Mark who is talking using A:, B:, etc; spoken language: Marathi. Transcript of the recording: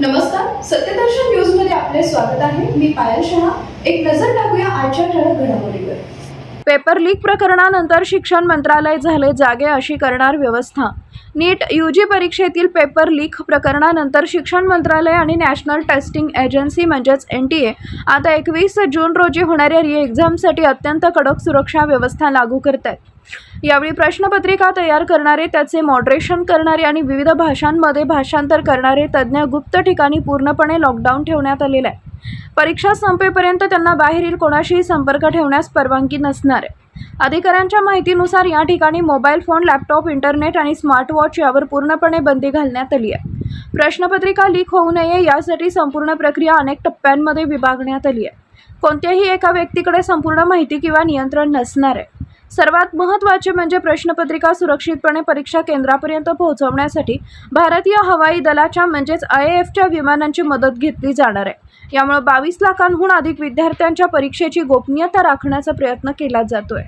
A: नमस्कार, सत्यदर्शन न्यूज मध्ये आपले स्वागत आहे. मी पायल शहा. एक नजर टाकूया आजच्या ठळक घडामोडीवर.
B: पेपर लीक प्रकरणानंतर शिक्षण मंत्रालय झाले जागे, अशी करणार व्यवस्था. नीट यूजी परीक्षेतील पेपर लीक प्रकरणानंतर शिक्षण मंत्रालय आणि नॅशनल टेस्टिंग एजन्सी म्हणजेच NTA आता 21 जून रोजी होणाऱ्या री एक्झामसाठी अत्यंत कडक सुरक्षा व्यवस्था लागू करत आहेत. यावेळी प्रश्नपत्रिका तयार करणारे, त्याचे मॉडरेशन करणारे आणि विविध भाषांमध्ये भाषांतर करणारे तज्ज्ञ गुप्त ठिकाणी पूर्णपणे लॉकडाऊन ठेवण्यात आलेले आहे. परीक्षा संपेपर्यंत त्यांना बाहेरील कोणाशीही संपर्क ठेवण्यास परवानगी नसणार आहे. अधिकाऱ्यांच्या माहितीनुसार या ठिकाणी मोबाईल फोन, लॅपटॉप, इंटरनेट आणि स्मार्टवॉच यावर पूर्णपणे बंदी घालण्यात आली आहे. प्रश्नपत्रिका लीक होऊ नये यासाठी संपूर्ण प्रक्रिया अनेक टप्प्यांमध्ये विभागण्यात आली आहे. कोणत्याही एका व्यक्तीकडे संपूर्ण माहिती किंवा नियंत्रण नसणार आहे. सर्वात महत्त्वाचे म्हणजे प्रश्नपत्रिका सुरक्षितपणे परीक्षा केंद्रापर्यंत पोहोचवण्यासाठी भारतीय हवाई दलाच्या म्हणजेच IAFच्या विमानांची मदत घेतली जाणार आहे. यामुळे 22 लाखांहून अधिक विद्यार्थ्यांच्या परीक्षेची गोपनीयता राखण्याचा प्रयत्न केला जातोय.